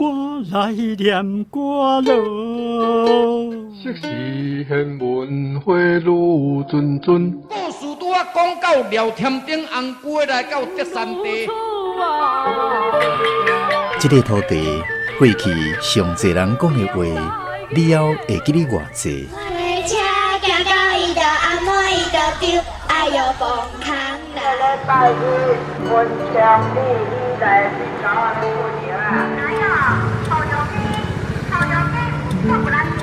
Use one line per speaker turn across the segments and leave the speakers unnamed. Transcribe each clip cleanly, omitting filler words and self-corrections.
我来念歌咯。
昔时贤文花女谆谆，
故事拄啊讲到廖添丁红龟来到德山地。
这个土地过去上侪人讲的话，你还会记得偌济？
车行到伊就阿妹伊就丢，哎哟崩空啦！
礼拜日文昌里伊来去搞安尼过年啊！哪有？臭油鸡，臭油鸡，臭不拉几。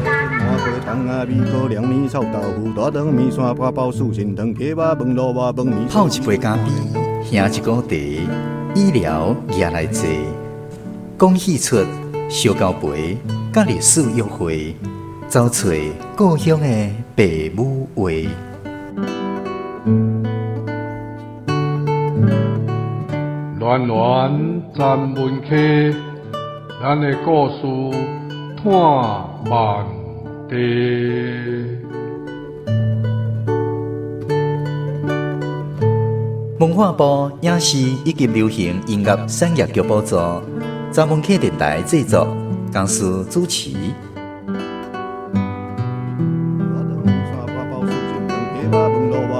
麻花糖啊，米糕、凉面、臭豆腐、大肠面线、八宝素心汤、铁肉饭、萝卜饭、面。
泡一杯咖啡，兄一个茶，医疗也来坐。讲戏出烧交陪，甲历史约会，找找故乡的爸母话。
暖暖站门客，咱的故事探万地。
文化部影视以及流行音乐产业局补助，站门客电台制作，公司主持。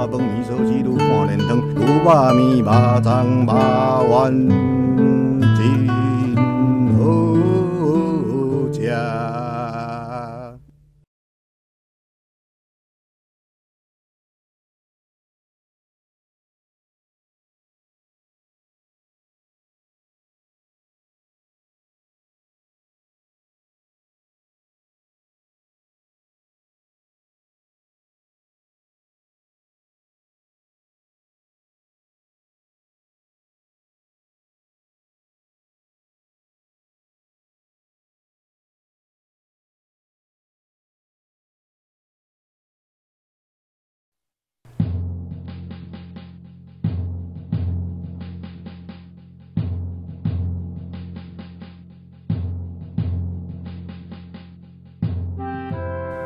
饭面烧鸡卤半连汤，牛肉面、肉粽、肉丸，真好食。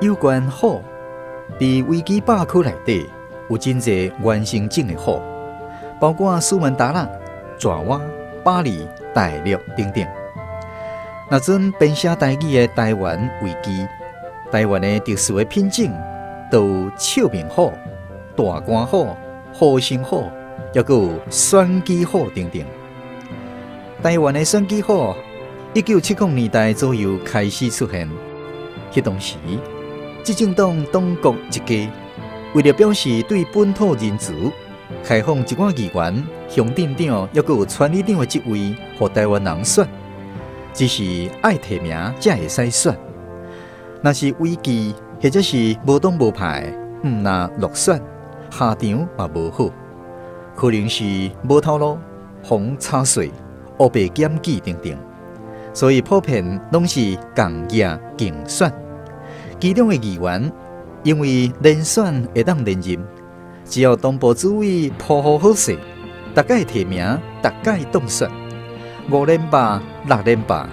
有关虎，伫维基百科内底有真侪原生种的虎，包括苏门答腊、爪哇、巴黎、大陆等等。那阵编写台语的台湾维基，台湾的特殊的品种，都有笑面虎、大官虎、虎生虎，还有选举虎等等。台湾的选举虎，1970年代左右开始出现。迄当时，执政党党国一家为了表示对本土人族开放一寡议员、乡镇长，还有村里长的职位，予台湾人选，只是爱提名才会使选。若是违纪，或者是无党无派，毋拿落选，下场嘛无好，可能是无头路、防查税、黑白检举等等。所以普遍拢是共赢竞选。其中的议员因为连选会当连任，只要党部主委铺好好势，大概提名，大概当选，5连霸、6连霸，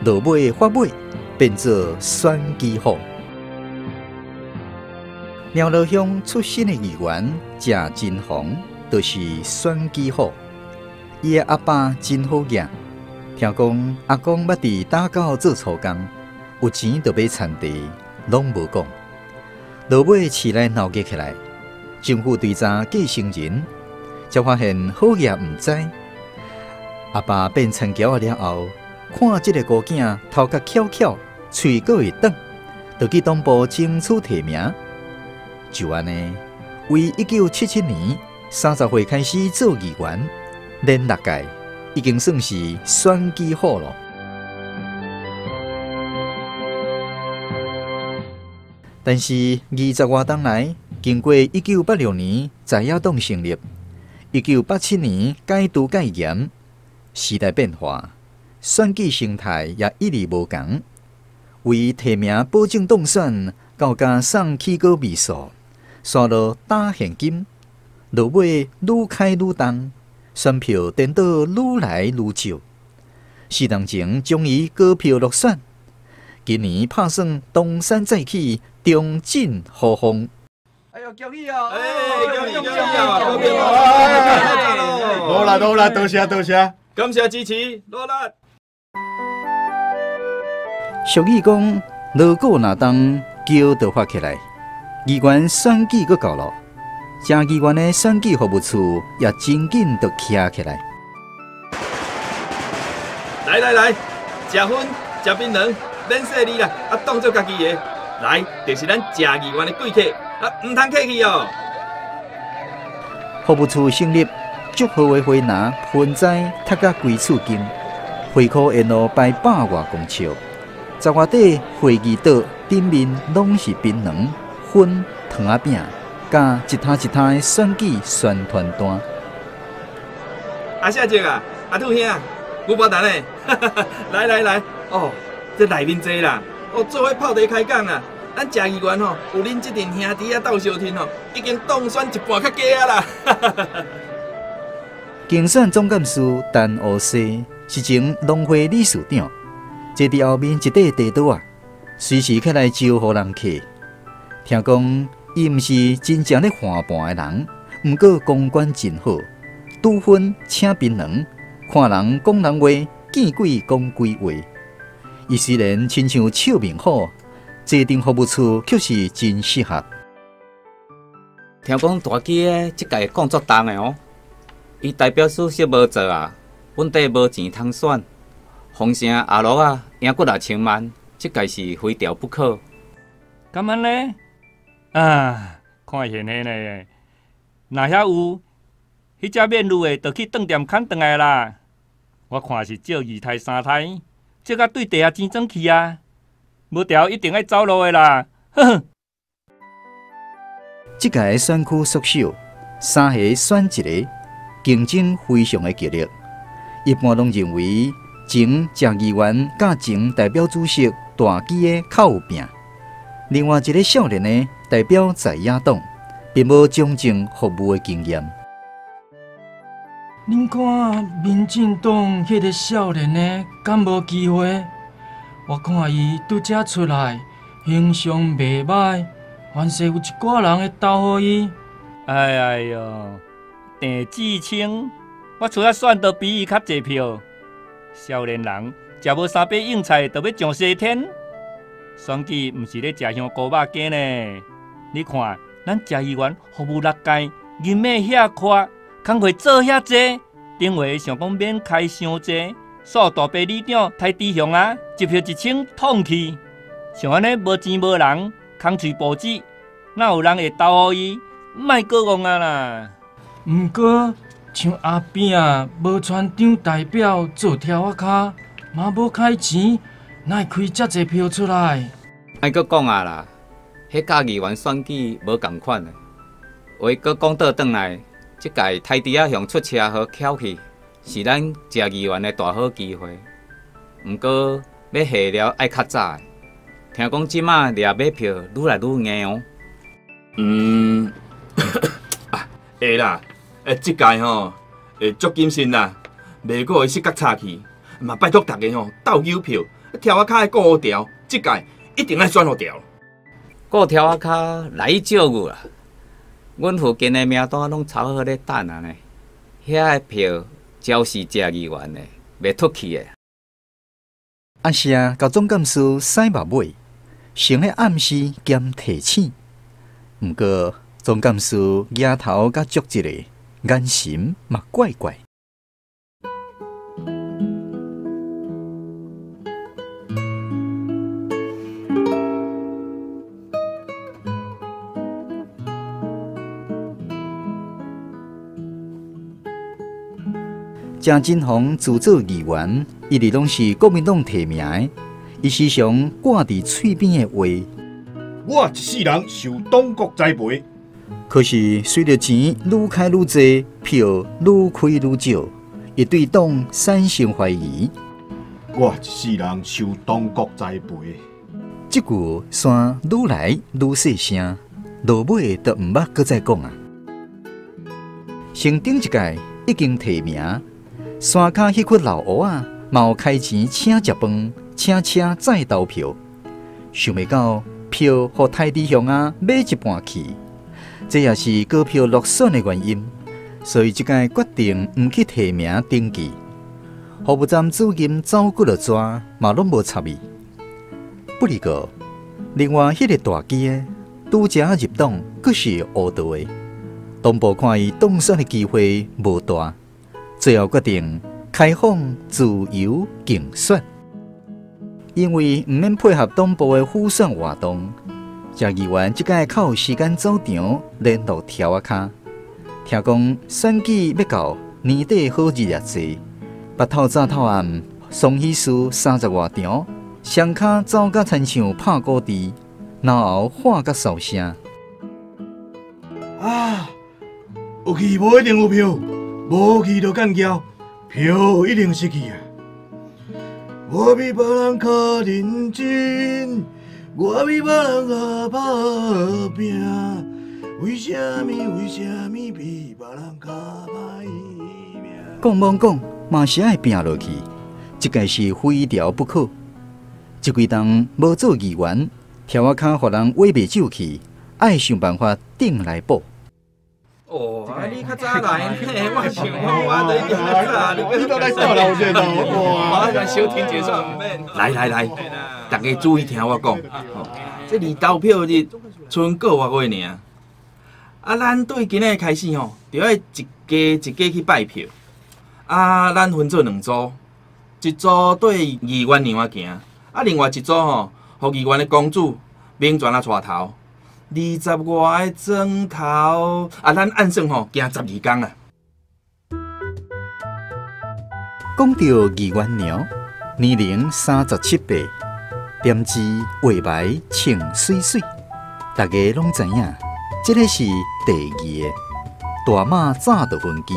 落尾发尾变作选举虎。苗栗乡出身的议员谢金红，就是选举虎。伊的阿爸真好养，听讲阿公捌伫打狗做粗工，有钱就买田地。拢无讲，落尾市内闹热起来，政府追查继承人，才发现好业毋知。阿爸变田桥了后，看即个孤囝头壳翘翘，喙阁会长，就去党部争取提名。就安尼，为1977年30岁开始做议员，连6届，已经算是选举虎了。但是20多年来，经过1986年在野党成立，1987年改督改严，时代变化，选举生态也一直无同。为提名保证当选，到加送起稿秘书，刷落打现金，落尾愈开愈重，选票颠倒愈来愈少。4年前终于高票落选，今年拍算东山再起。重振豪风！
哎呦，恭喜哦！
恭喜哦！
好啦，多谢。
感谢支持，努力！
俗语讲，锣鼓若动，桥就发起来。议员选举阁到了，正议员的选举服务处也真紧就徛起来。
来，食薰、食槟榔，免说你啦，当做家己的。来，就是咱正议员的贵客，唔通客气哦。
服务处成立，祝贺的花篮、盆栽踢甲规厝金，会考沿路摆100外公尺，十外底会议桌顶面拢是槟榔、薰、糖仔饼，甲一摊一摊的选举宣传单。
阿谢姐啊，阿兔兄，牛巴蛋诶，来，哦，这内面坐啦，哦，做伙泡茶开讲啊。咱正议员吼，有恁这阵兄弟啊斗相挺吼，已经当选一半较加啊啦。
竞选总干事陈湖西是前农会理事长，坐伫后面一块地桌啊，随时起来招呼人客。听讲伊毋是真正咧换盘的人，毋过公关真好，拄分请槟榔，看人讲人话，见鬼讲鬼话。伊虽然亲像笑面虎。制定服务处却是真适合。
听讲大基的即届工作重的哦，伊代表事实无做啊，本地无钱通选，洪城阿罗啊赢过6000万，即届是非调不可。
咁样呢？啊，看现现呢，若遐有，迄只面路的，就去饭店砍转来啦。我看是少2台3台，即个对地下钱转去啊。无条一定要走路的啦，呵呵。
这届选区缩小，3个选一个，竞争非常的激烈。一般拢认为前正议员甲前代表主席大基的较有拼，另外一个少年的代表在野党，并无中正服务的经验。
恁看民进党迄个少年的，敢无机会？我看伊拄则出来，形象袂歹，凡是有一寡人会投予伊。
哎哟，郑志清，我出来选都比伊较济票。少年人食无3杯硬菜，就要上西天。选举毋是咧食香菇肉羹呢。你看，咱正议员服务6届，人脉遐宽，工课做遐济，顶回想讲免开伤济。数大伯里长太低雄啊，一票1000捅去，像安尼无钱无人，空嘴报纸，哪有人会投予伊？莫过讲啊啦！
毋过像阿扁啊，无村长代表做跳仔卡，嘛无开钱，哪会开遮济票出来？
莫过讲啊啦，迄甲议员选举无共款的。话搁讲倒转来，即届台地仔向出车祸翘去。是咱正议员的大好机会，毋过要下了爱较早。听讲即马掠买票愈来愈硬哦。
会啦，即届吼会足谨慎啦，袂过会失角差去。嘛拜托大家吼斗邮票，跳仔卡的顾条，即届一定爱选好条。
顾条仔卡来照顾啦，阮附近的名单拢炒好咧等啊呢，遐的票。只是正议员的，袂脱去的。
阿谢甲总干事洗目尾，成咧暗示兼提醒。毋过总干事额头甲足一个，眼神嘛怪怪。郑金鸿自做议员，一直拢是国民党提名的。伊时常挂伫嘴边的话：“
我一世人受党国栽培。”
可是随着钱愈开愈多，票愈开愈少，伊对党产生怀疑。
我一世人受党国栽培。
这句山愈来愈细声，落尾就毋捌搁再讲啊。先顶一届已经提名。山骹迄群老乌啊，嘛有开钱请食饭，请车再投票。想袂到票互台地乡啊买一半去，这也是高票落选的原因。所以即届决定毋去提名登记。服务站主任走过了抓，嘛拢无插伊。不离过。另外，迄个大机的拄则入党，佫是乌道的。党部看伊当选的机会无大，最后决定开放自由竞选。因为毋免配合党部的辅选活动，谢议员即届较有时间走场联络条仔骹。听讲选举要到年底好日也济，捌透早透暗，双喜事30外场，双骹走甲亲像拍鼓笛，然后喊甲哨声。
啊，有去无一定有票，无去就干交，票一定失去啊！我比别人较认真，我比别人较打拼，为什么比别人较歹命？
讲罔讲，嘛是爱拼落去，即个是非调不可。即几冬无做议员，条仔骹互人挖袂走去，爱想办法顶来补。
哦，你较早来呢，我想我都已经较早，你都来到楼这头，哇！马上小婷结算唔免。来，大家注意听我讲，这离投票日剩个月尔。啊，咱对今日开始吼，就要一家去拜票。啊，咱分做2组，一组对议员娘仔行，啊，另外一组吼，互议员的公主名泉啊带头。20外个钟头，啊，咱按算吼，行12天啊。
讲到议员娘，年龄37、8，点痣画眉穿水水，大家拢知影，这个是第2个。大马早就分机，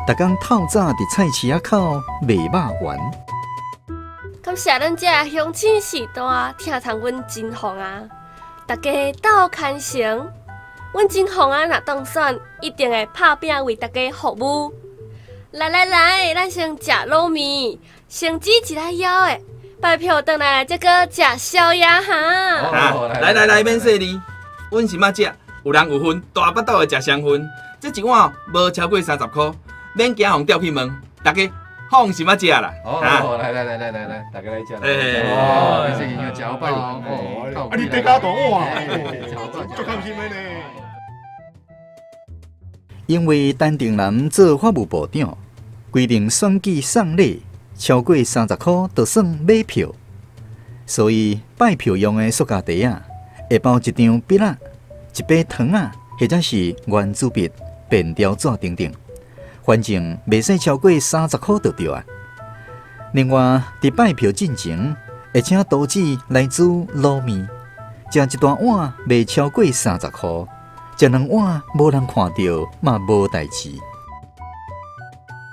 逐工透早伫菜市仔口卖肉丸。
感谢咱这乡亲时代听从阮真风啊！大家斗牵成，阮真风啊！若当选，一定会拍拼为大家服务。来，咱先食卤面，先煮一来腰的，拜票回来再搁食宵夜哈。
来，免细哩，阮是要食，有人有份，大巴肚的食双份，这一碗无超过30块，免惊互调去问，大家放心食啦。
来，大家来食。这个要搅拌哦。
你别加大碗，足开心的呢。
因为陈定南做法务部长，规定选举送礼超过30块就算买票，所以拜票用的塑胶袋啊，会包一张笔啊、一杯糖啊，或者是圆珠笔、便条纸等等，反正袂使超过30块就对啊。另外，伫拜票进前，会请厨子来煮卤面，食一大碗袂超过30块，食2碗无人看到嘛无代志。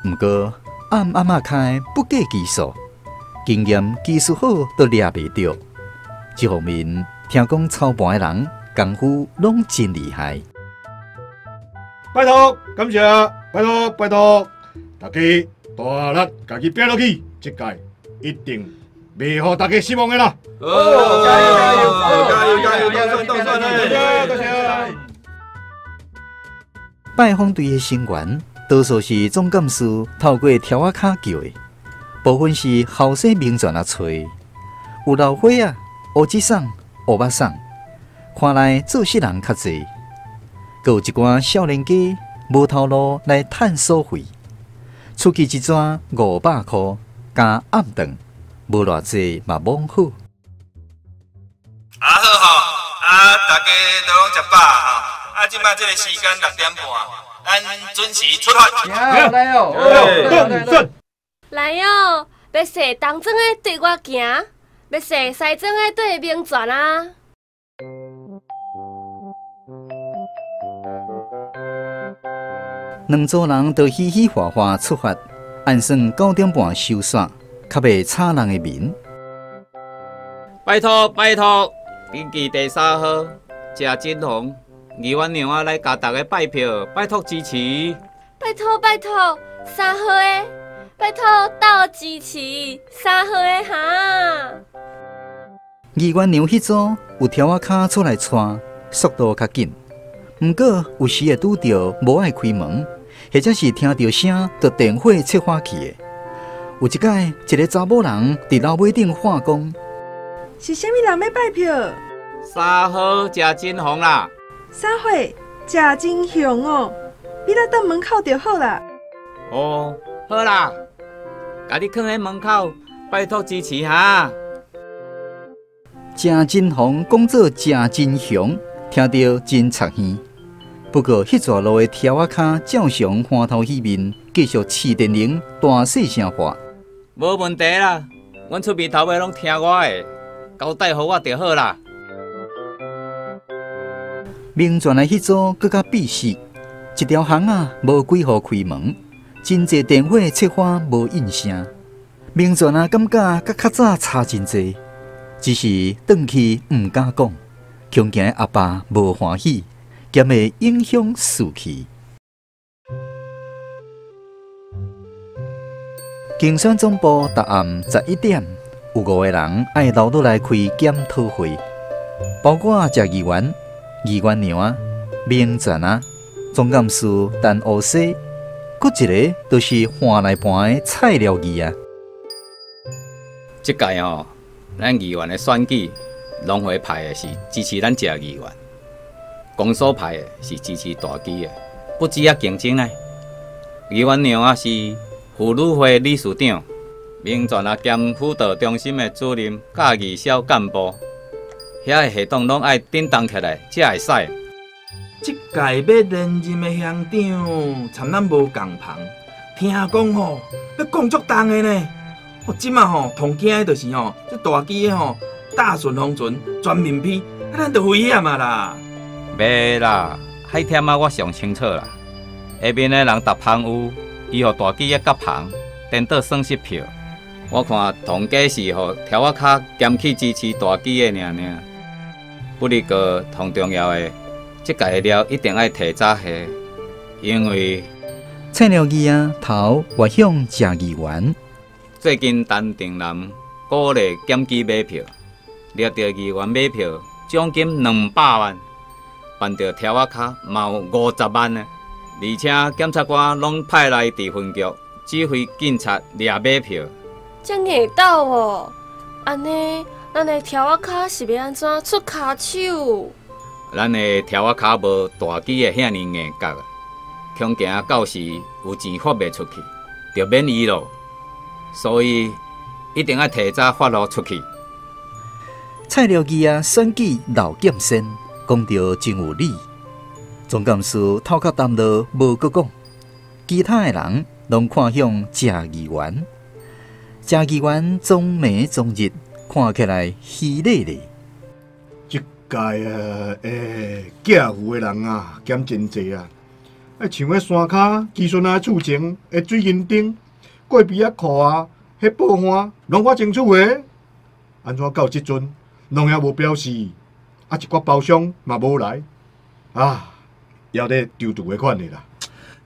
毋过暗仔开不计技术，经验技术好都抓袂到。这方面听讲操盘的人功夫拢真厉害。
拜托，感谢，拜托，大家大力家己拼落去，这届一定袂互大家失望的啦！加油！当选多谢！
拜访队的成员，多数是总干事透过条仔卡叫的，部分是后生名泉找，有老伙仔、乌子桑、乌巴桑，看来做事人较济。阁有一寡少年家无头路来趁所费，出去一转500块，加暗顿，无偌济嘛罔好。
好吼，大家都拢食饱吼。即摆这个时间6点半，咱准时出发。
来哦，
来哦，要说东庄的对我行，要说西庄的对名泉啊。
两组人都嘻嘻哈哈出发，按算9点半收线，较袂吵人的面。
拜托，登记第3号谢金红。议员娘仔来甲大家拜票，拜托支持。
拜托，3号的，拜托斗支持3号的哈。
议员娘迄组有条仔卡出来带，速度较紧。毋过有时会拄着无爱开门，或者是听到声就电火切花去的。有一届，一个查某人伫楼尾顶化工，
是啥物人要拜票
？3号谢金红啦。
3号谢金雄哦，你来等门口就好啦。
哦，好啦，家己囥喺门口，拜托支持哈。
谢金红讲做谢金雄，听到真插耳。不过，迄座路的条仔骹照常欢头喜面，继续试电铃，大细声话。
无问题啦，阮厝边头尾拢听我的，交代互我就好啦。
明泉的迄组更加闭死，一条巷啊无几户开门，真侪电话切花无应声。明泉啊感觉甲较早差真侪，只是转去毋敢讲，恐惊阿爸无欢喜。兼会影响士气。竞选总部逐暗11点，有5个人爱留落来开检讨会，包括谢议员、议员娘啊、明泉啊、总干事陈乌西，搁一个就是换来盘的蔡廖义啊。
即届咱议员的选举，农会派的是支持咱谢议员。公所派的是支持大基的，不止啊竞争呢。议员娘啊是妇女会理事长，民权啊兼辅导中心的主任，甲义消干部，遐个系统拢爱顶动起来才会使。
即届要连任的乡长，参咱无共旁，听讲要工作重的呢。即马同惊的就是这大基的大顺风船全面批，咱就危险啊啦！
袂啦，海忝啊，我上清楚啦。下面的人搭棚有，伊互大基的甲棚颠倒算失票。我看同家是互条仔卡兼去支持大基的尔。不哩个同重要的，即届了一定爱提早下，因为
蔡廖义啊头越向谢议员。
最近陈定南鼓励减基买票，掠到议员买票奖金200万。办到条仔卡嘛有50万呢，而且检察官拢派来地分局指挥警察掠买票。
这硬斗哦，安尼咱的条仔卡是要安怎出骹手？
咱的条仔卡无大基的遐尼硬角啊，恐惊到时有钱发袂出去，就免伊咯。所以一定要提早发落出去。
蔡廖义啊，选举老剑仙。讲到真有理，总干事头壳淡落无搁讲，其他的人拢看向谢议员。谢议员总暝总日，看起来稀累累。
即届嫁父的人啊，减真侪啊！像迄山骹基顺啊厝前的水银灯、过壁啊裤啊，迄报花拢我争取的，安怎到即阵，拢也无表示？一寡包厢嘛无来，要咧丢赌的款的啦。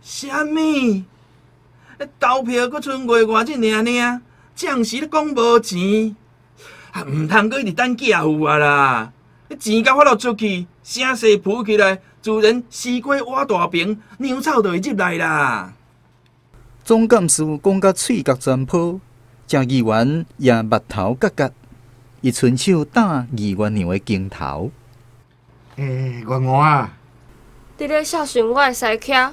啥物？投票阁剩月外这尔，暂时咧讲无钱，唔通阁一直等嫁父啊啦！钱甲发落出去，声势浮起来，自然西瓜挖大饼，鸟草就会入来啦。
总干事讲甲喙角全破，谢议员也目头角角。伊伸手打议员娘的肩头。
员外啊，
你咧孝顺我的西徛，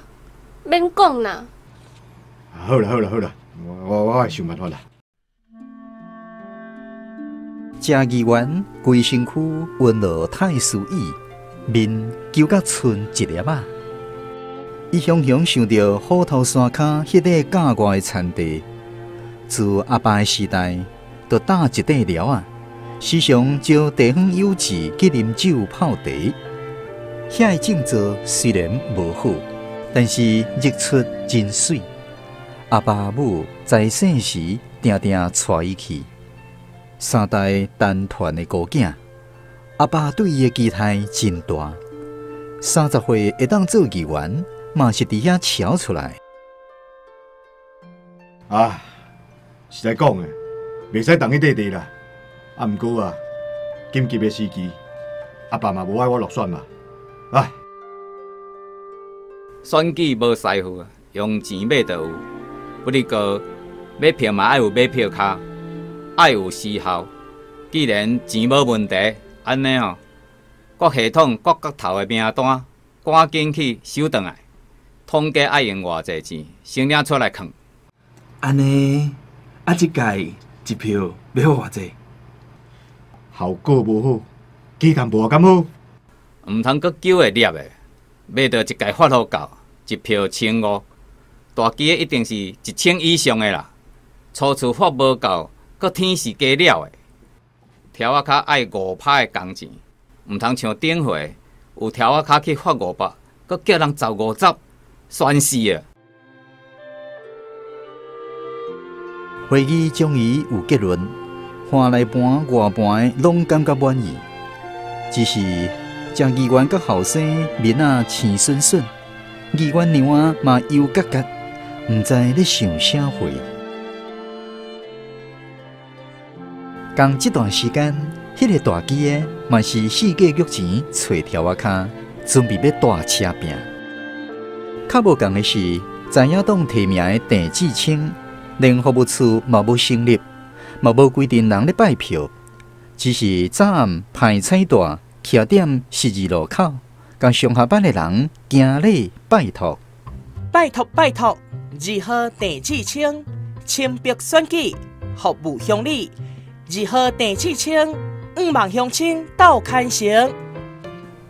免讲啦。
好啦，我会想办法啦。
谢议员规身躯温热太师意，面揪甲剩一粒啊。伊雄雄想到虎头山骹迄个架外的田地，自阿爸的时代，就打一块寮啊。时常招地方有志去啉酒泡茶，遐的景色虽然无好，但是日出真水。阿爸母在生时定定带伊去，3代单传的孤囝，阿爸对伊的期待真大。30岁会当做议员，嘛是伫遐瞧出来。
实在讲的，袂使同伊地地啦。毋过啊，紧急的时期，阿爸嘛无爱我落选嘛，
选举无师傅啊，用钱买就有。不哩个买票嘛爱有买票卡，爱有时效，既然钱无问题，安尼吼，各系统各角头的名单，赶紧去收转来。统计爱用偌济钱，先领出来藏。
安尼，即届一票要偌济？
效果无好，鸡蛋无咁好。
毋通阁叫会粒的，买到一届发好到一票1500，大机的一定是1000以上的啦。初次发无够，阁天是加了的。条仔卡爱5%的工钱，毋通像顶回有条仔卡去发500，阁叫人走50，酸死啊！
会议终于有结论，花内盘外盘的拢感觉满意，只是正议员甲后生面啊青顺顺，议员娘啊嘛忧结结，毋知咧想啥货。共这段时间，迄个大机的嘛是四界玉钱找条仔卡，准备要大车拼。较无共的是，在野党提名的郑志清，连服务处嘛无成立，嘛无规定人咧拜票，只是早暗排彩带徛点12路口，甲上下班的人行礼拜托。
拜托拜托，2号郑志清，亲笔选举，服务乡里。2号郑志清，5万乡亲斗牵成。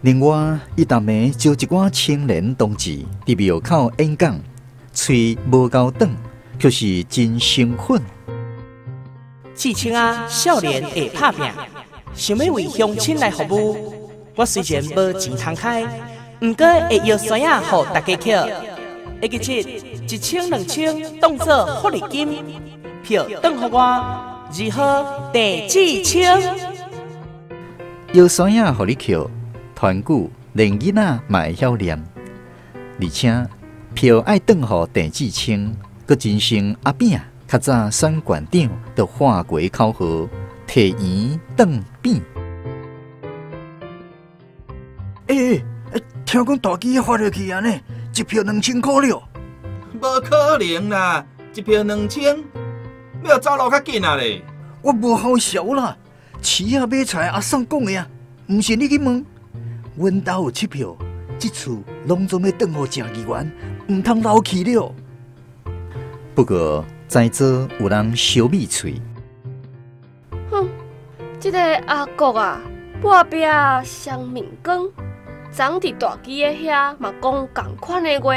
另外，伊逐暝招一寡青年同志伫庙口演讲，喙无够长，却是真兴奋。
志清啊，少年会拍拼，想要为乡亲来服务。我虽然无钱通开，毋过会摇酸仔互大家捡。下个节1000、2000当作福利金，票转互我。2号郑志清，
摇酸仔互你捡，团鼓连囡仔嘛会晓念，而且票爱转互郑志清，佮真成阿炳较早选县长就化过口号，提圆转扁。
听讲大机发落去安尼，一票2000块了。
无可能啦，一票2000，要走路较紧啊咧。
我无好笑啦，市啊买菜阿送讲的啊，毋是你去问。阮兜有7票，这次拢总要转互郑议员，毋通留去了。
不过在座有人小米喙，
哼，这个阿国啊，半壁双面光。昨伫大机的遐嘛讲同款的话，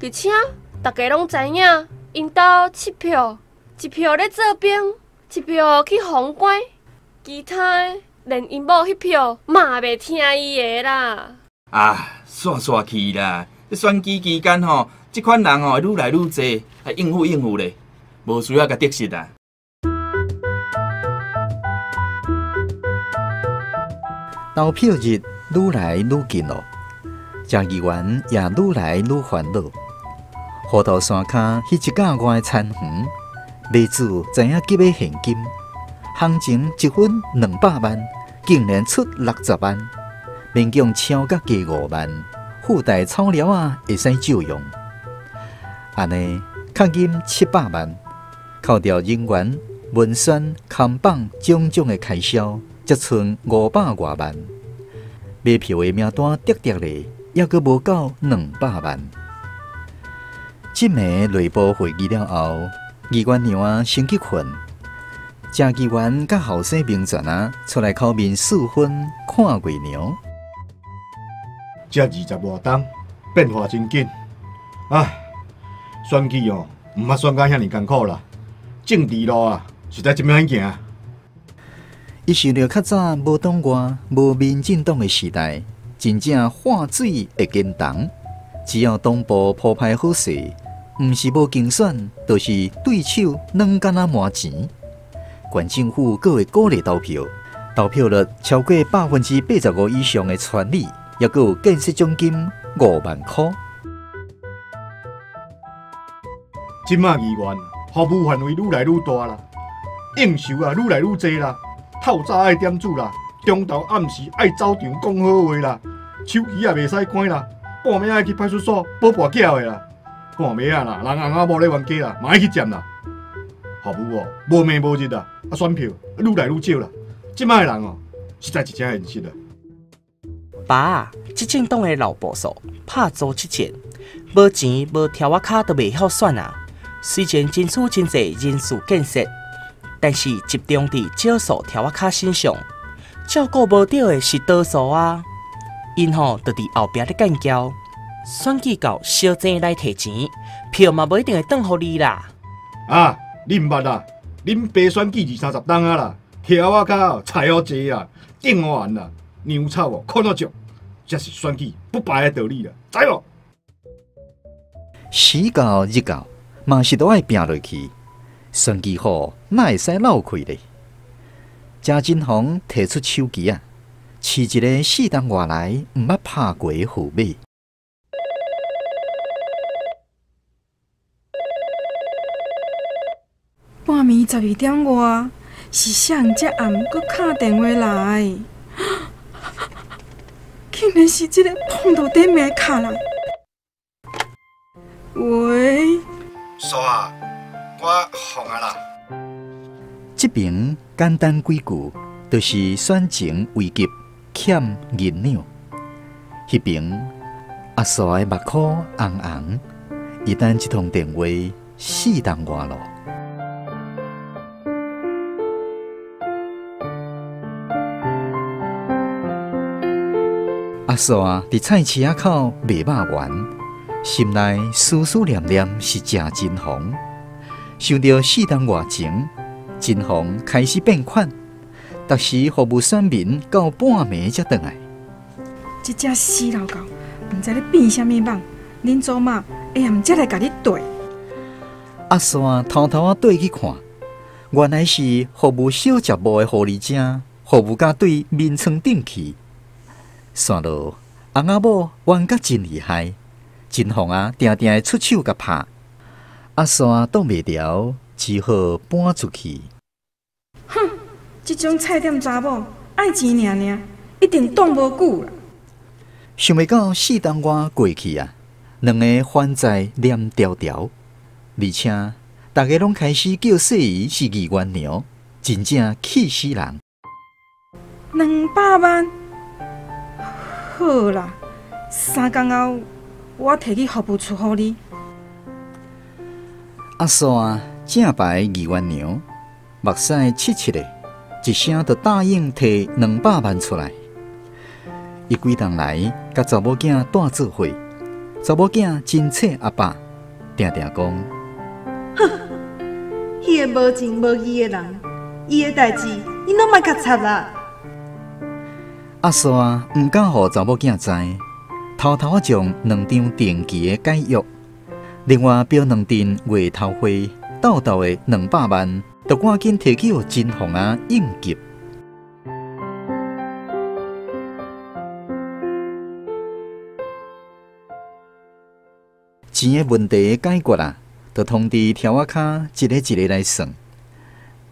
而且大家拢知影，因兜7票，1票咧做兵，1票去封关，其他的连因某迄票嘛袂听伊的啦。
啊，煞去啦！选举期间吼，即款人吼会愈来愈侪，还应付咧，无需要甲得失啦。
投票日愈来愈近咯，郑议员也愈来愈烦恼。河道山骹迄一架外餐园，卖主知影急的现金，行情1分200万，竟然出60万，民众超甲加5万，附带草料啊会使照用。安尼较金700万，扣掉人员、文宣、看榜种种的开销，才剩500多万。买票的名单得咧，还阁无够200万。这暝内部会议了后，议员娘啊先去困，郑议员甲后生民选啊出来口面4分看月娘。
才20多天，变化真紧。唉，选举哦，毋捌选到遐尼艰苦啦。政治路啊，实在真歹行。
伊想到较早无党外、无民进党的时代，真正化水会见重。只要党部铺排好势，毋是无竞选，就是对手软敢若麻钱。县政府阁会鼓励投票，投票率超过85%以上的权利，也阁有建设奖金5万块。
即马议员服务范围愈来愈大啦，应酬啊愈来愈济啦。透早爱点煮啦，中昼暗时爱走场讲好话啦，手机也袂使关啦，半暝爱去派出所补跋筊的啦，半暝啊啦，人翁仔某咧冤家啦，嘛爱去占啦。服务哦，无暝无日啦，选票愈来愈少啦，即摆人哦，实在是真现实啊。
爸，执政党的老保守，拍租七钱，无钱无条仔卡都袂晓选啊。虽然争取真侪人事建设，但是集中伫少数条仔卡身上，照顾无到的是多数啊。因吼就伫后壁咧干交，选举到小钱来摕钱，票嘛无一定会转互你啦。
啊，你毋捌啦？恁爸选举20-30档啊啦，条仔卡菜好济啊，顶完啦，牛草哦看到足，这是选举不败的道理啦，知无？
时到日到，嘛是都爱拼落去。选举好，哪会使漏开咧？贾振宏提出手机啊，饲一个4档外来毋捌拍过的虎马。
半暝12点外，是谁遮暗搁敲电话来？竟然是这个碰到顶面敲来。喂，
叔啊，我放啊啦。
这边简单几句，就是选情危急，欠银两。迄边阿叔的目眶红红，伊等一通电话4档外路。阿叔伫菜市仔口卖肉圆，心内思思念念是贾振宏。想到4档外前，振宏开始变款，逐时服务选民到半暝才回来。
这只死老狗，毋知咧变啥物网，恁祖妈会暗才来甲你对。
阿叔偷偷对去看，原来是服务小食部的护理者，服务甲对面床顶去。算落，翁仔某冤甲真厉害，振宏定定会出手甲拍，阿叔挡袂牢，只好搬出去。
哼，这种菜店查某爱钱尔，一定挡无久啦。
想袂到4档外过去啊，两个还债念条条，而且大家拢开始叫说伊是议员娘，真正气死人。
200万。好啦，3天后我摕去服务处互你。
阿叔正牌议员娘，目屎切切的，一声就答应摕200万出来。伊几冬来，甲查某囝带做伙，查某囝真切阿爸，定定讲：
哼，迄个无情无义的人，伊的代志你拢莫甲插啦。
阿叔毋敢互查某囝知，偷偷将2张定期的解约，另外标2阵月头会斗的200万，就赶紧摕去互振宏应急。钱的问题解决啦，就通知条仔卡一个一个来算，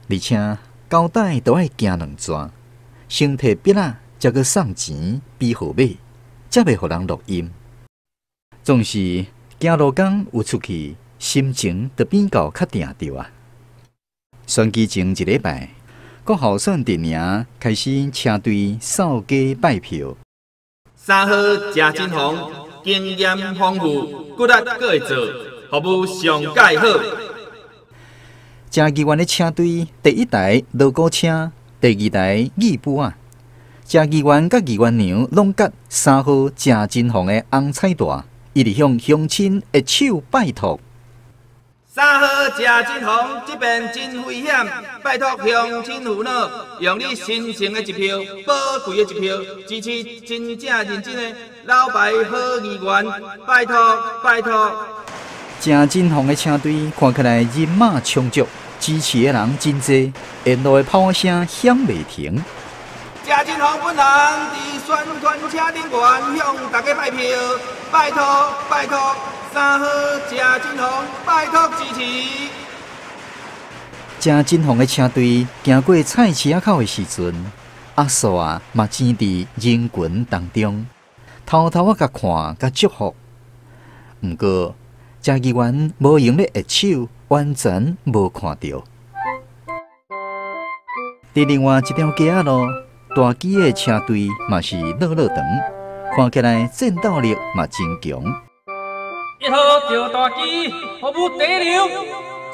而且交代都爱行2逝，先摕笔仔，才去送钱比号码，才袂互人录音。总是行路工有出去，心情就变到较定着啊。选举前1礼拜，各候选阵营开始车队扫街拜票。
3号贾振宏经验丰富，骨力阁会做，服务上介好。
嘉义县的车队，第1台锣鼓车，第2台义布啊。嘉义县甲义员娘拢甲3号贾振宏的红彩带，一直向乡亲握手拜托。
3号贾振宏这边真危险，拜托乡亲父老用你神圣的一票、宝贵的一票，支持真正认真的老牌好议员，拜托拜托。
贾振宏的车队看起来人马充足，支持的人真多，沿路的炮火声响袂停。
贾振宏本人伫宣传车顶悬向大家拜票，拜托拜托，3号贾振宏拜托支持。
贾振宏的车队行过菜市仔口的时阵，阿叔嘛站伫人群当中，偷偷甲看甲祝福。毋过，嘉义县无用咧握手，完全无看到。伫另外一条街仔路，大机的车队嘛是落长，看起来战斗力嘛真强。
一号着大机，服务第一流。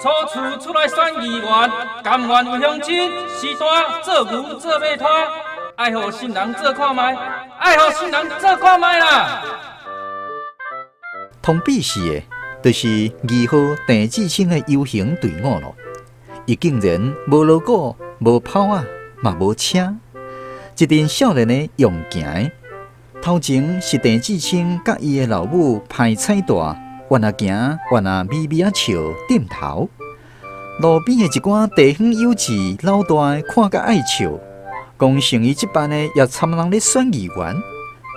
初次出来选议员，甘愿为乡亲时段做牛做马拖，爱互新人做看卖，爱互新人做看卖啦。
通比试的，就是2号郑志清的游行队伍咯。伊竟然无锣鼓、无炮啊，嘛无车，一阵少年的用行的。头前是郑志清甲伊的老母派彩带。原啊行，原啊咪咪啊笑，点头。路边的一寡地方幼稚老大看甲爱笑，讲像伊即班的也参人咧选议员，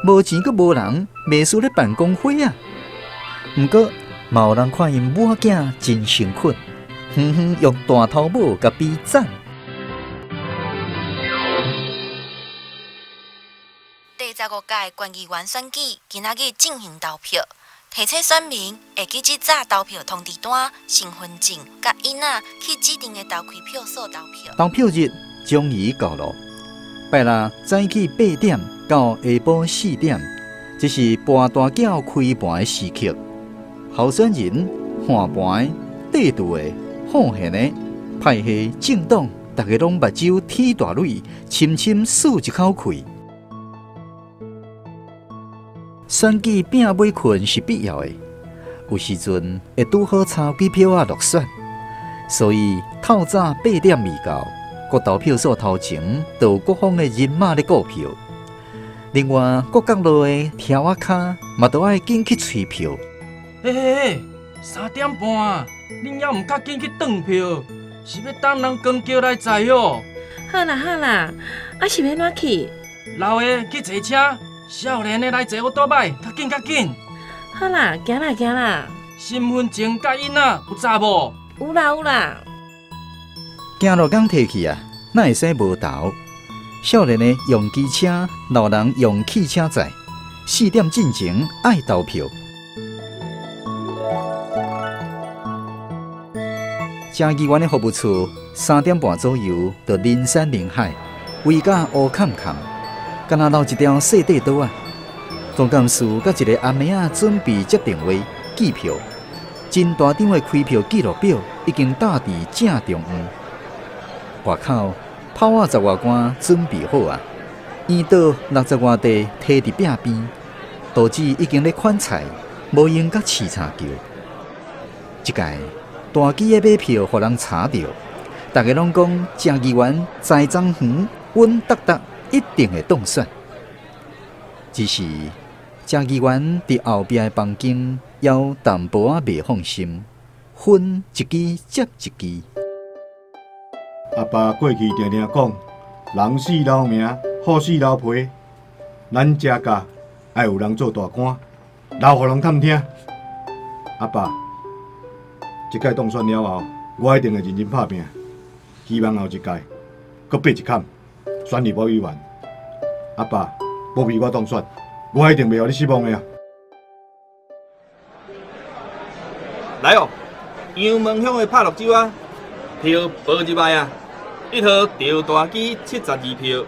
无钱阁无人，袂输咧办公会啊。毋过嘛有人看因母仔囝真辛苦，远远用大头帽甲比赞。
第15届县议员选举今仔日进行投票。提醒选民会记即早投票通知单、身份证、甲印仔去指定的投开票所投票。投票
日终于到了，拜六早起8点到下晡4点，这是博大轎开盘的时刻。候选人换盘、地图的、奉献的、派系政党，大家拢目睭天大蕊，深深漱一口气。选举拼买困是必要的，有时阵会拄好抄机票啊落选，所以透早8点未到，各投票所头前都有各方的人马咧顾票。另外，各角落的条仔骹嘛都爱紧去催票。
嘿，3点半啊，恁还唔较紧去转票，是要等人光叫来载哦。
好啦，啊是要哪去？
老的去坐车。少年的来坐我倒摆，较紧。
好啦，行啦。
身份证甲印仔有查无？
有啦。
行路刚摕去啊，哪会使无投？少年的用机车，老人用汽车载。4点进前爱投票。正议员的服务处3点半左右就人山人海，围甲乌坎坎。敢若留一条细地道啊！总干事甲一个阿妹仔准备接电话计票，真大张的开票记录表已经搭伫正中央。外口炮仔10外杆准备好啊，圆岛60外地摕伫壁边，导致已经咧款菜，无用甲饲茶球。即届大机的买票互人查到，大家拢讲郑议员财长远稳当当。一定会当选，只是郑议员伫后壁的房间还淡薄仔未放心，分一支接一支。
阿爸过去常常讲，人死留名，祸死留皮。咱家家爱有人做大官，留互人探听。阿爸，这届当选了后，我一定会认真拍拼，希望后一届搁爬一坎。选立法委员，阿爸，无为我当选，我一定袂互你失望的啊！
来哦，杨门乡的拍落酒啊，票报入来啊！1号赵大基72票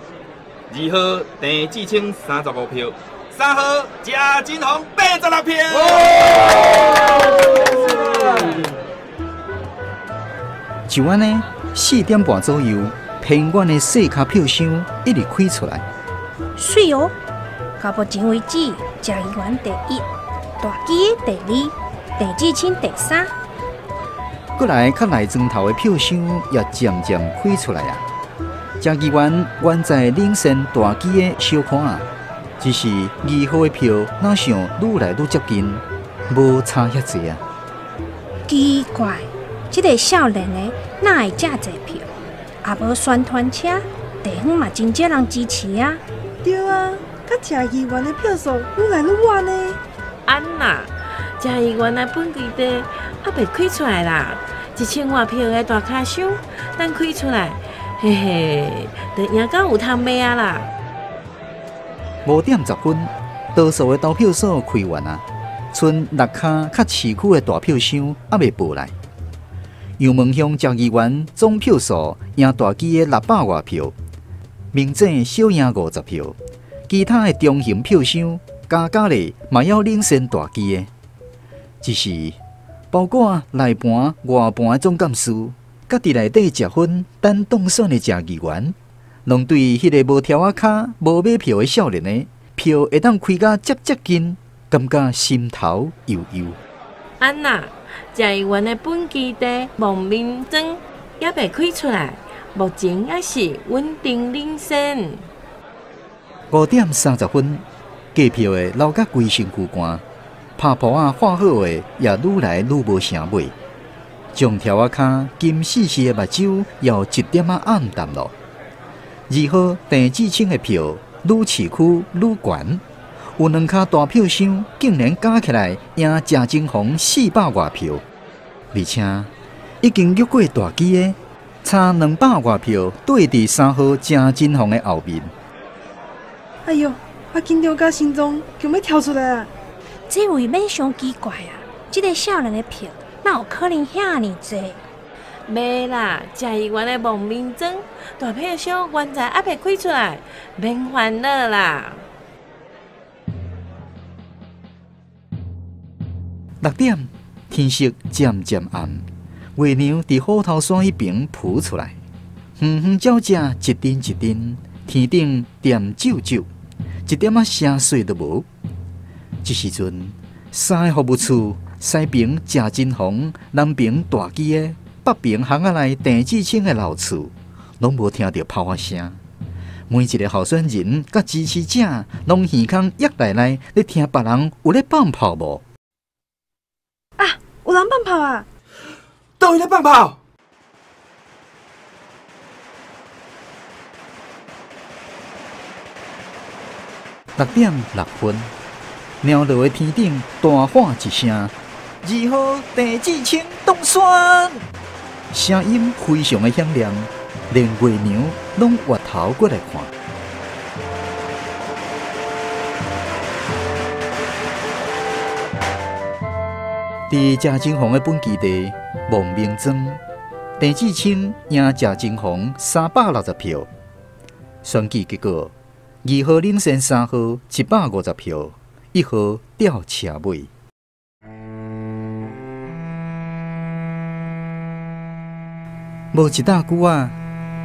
，2号郑志清35票，3号谢金红86票。
就安尼，4点半左右。偏远的细卡票箱一直开出来，
水哦！到目前为止，郑议员第1，大基第2，郑志清第3。
过来较内庄头的票箱也渐渐开出来啊！郑议员原在领先大基的小看啊，只是2号的票哪想愈来愈接近，无差遐济啊！
奇怪，这个少年的哪会遮济票？也无宣传车，地方嘛真少人支持啊。
对啊，甲郑议员的票数愈来愈晚呢。
安啦，郑议员的本地地还袂开出来啦，1000外票的大卡箱，等开出来，嘿嘿，就赢到有通买啊啦。
5点10分，多数的投票所开完啊，剩6卡较市区的大票箱还袂报来。杨门乡嘉义县总票数赢大基的600外票，民政小赢50票，其他的中型票箱加咧嘛要领先大基的。只是包括内盘、外盘的总干事，甲伫内底食薰等当选的嘉义县，拢对迄个无条卡、无买票的少年的票会当开甲接近，感觉心头悠悠。
安那，嘉义县的本基地亡命证也未开出来，目前也是稳定领先。
5点30分，计票的流甲规身躯汗，拍布啊画好的也愈来愈无声尾，将条仔骹金细细的目睭也一点仔暗淡咯。2号郑志清的票愈市区愈悬，有2卡大票箱竟然加起来赢谢金红400外票，而且已经越过大基的，差200外票对伫3号谢金红的后面。
哎呦，我紧张甲心脏就要跳出来啊！
这位免伤奇怪啊，这个少年的票哪有可能遐尼多？
袂啦，嘉义县的亡命证大票箱原在还未开出来，免烦恼啦。
6点，天色渐渐暗，月亮伫虎头山迄边浮出来，远远照射一阵一阵，天顶点炯炯，一点仔声水都无。这时阵，3个服务处，西边谢金红，南边大基的，北边巷仔内郑志清的楼厝，拢无听到炮火声。每一个候选人甲支持者，拢耳孔约来咧听别人有咧放炮无？
啊，有人放炮啊！
倒位咧放炮？
6点6分，鸟落的天顶大喊一声：“2号郑志清当选！”声音非常的响亮，连月娘拢越头过来看。伫谢金红的本基地亡命庄，郑志清赢谢金红360票。选举结果：2号领先3号150票，1号吊车尾。无一大久啊，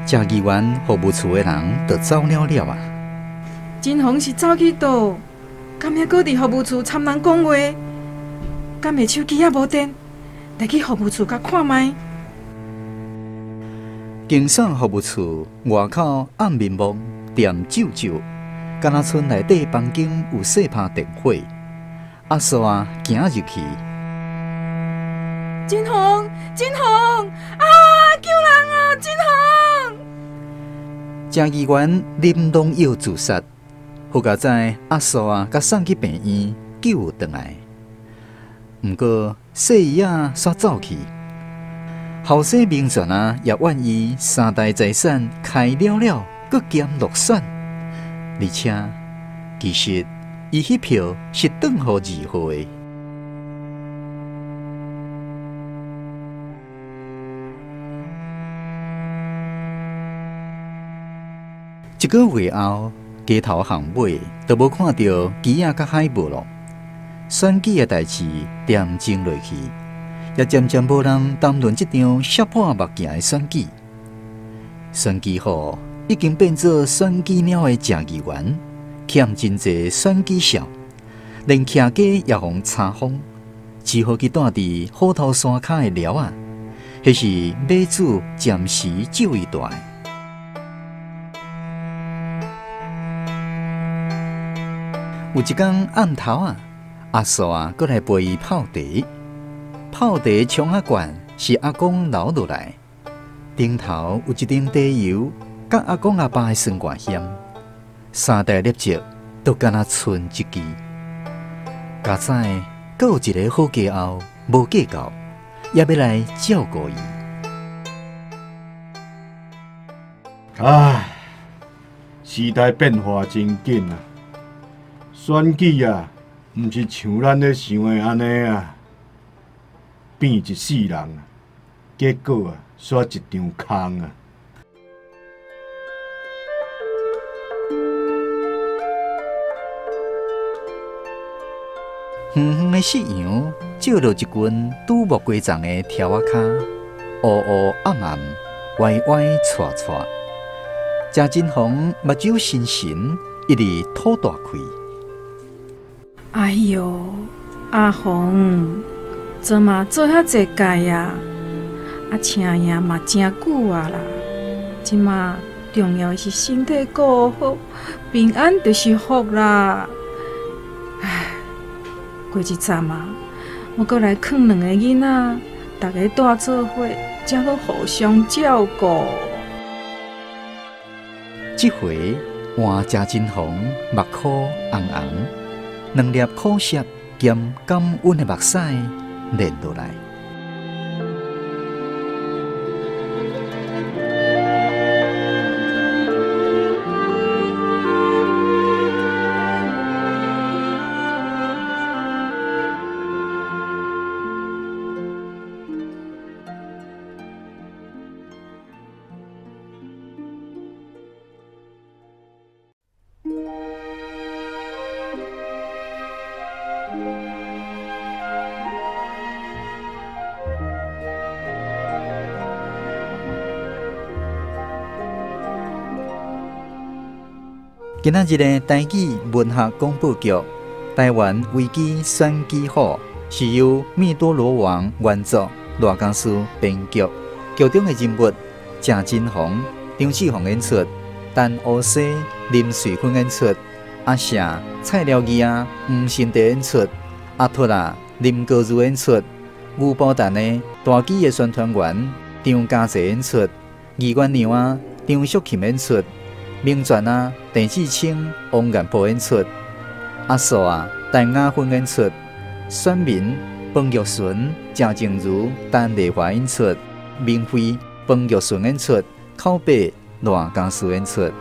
嘉义县服务处的人就走了了啊。
金红是走去倒？敢还搁伫服务处参人讲话？敢会手机也无电？来去服务处甲看卖。
经省服务处外口暗面目，点炯炯，敢若村内底房间有细拍电火。阿嫂啊，行入去。
金红，金红啊！救人啊！金红！
嘉义县林东耀自杀，好佳在阿嫂啊，甲送去病院救回来。毋过细姨啊煞走去，后生民选啊也愿意3代财产开了了，搁兼落选，而且其实伊迄票是转互2号的。1个月后，街头巷尾都无看到鸡仔甲海无咯。选举的代志点静落去，也渐渐无人谈论这场血破目镜的选举。选举后已经变作选举鸟的嘉义县，欠真济选举哨，连徛街也互查封，只好去住伫虎头山骹的寮啊，迄是马祖暂时借伊住的。有一天暗头啊，阿嫂啊，过来陪伊泡茶。泡茶冲啊悬，是阿公留落来。顶头有一顶茶油，甲阿公阿爸的算卦险。3代业绩都敢若剩一支。家在阁有一个好家后无计较，也要来照顾伊。
唉，时代变化真紧啊！选举啊，毋是像咱咧想的安尼啊，变一世人啊，结果啊，煞一场空啊！
远远的夕阳照落一群拄木归丛的条仔骹，乌乌暗暗，歪歪斜斜。谢振宏目睭深深，一直吐大气。
哎哟，阿宏，做嘛做遐济届啊？啊，请也嘛真久啊啦。即马重要是身体顾好，平安就是福啦。唉，过一阵啊，我搁来劝2个囡仔，大家带做伙，才搁互相照顾。
这回换谢振宏目眶红红，2粒苦涩兼感恩的目屎流落来。今仔日的台语文学广播剧《台湾危机选举法》是由密多罗王原作，罗工师编剧。剧中的人物谢振宏、张志宏演出，陈乌西、林瑞芬演出，阿霞、蔡廖义啊、黄新德演出，阿托拉、林高如演出，牛宝丹的大基的宣传员张家济演出，二元娘啊张淑琴演出。明传啊，郑志清、王彦波演出；阿素啊，陈雅芬演出；选民彭玉纯、郑静茹、陈丽华演出；明辉、彭玉纯演出；口碑罗工师演出。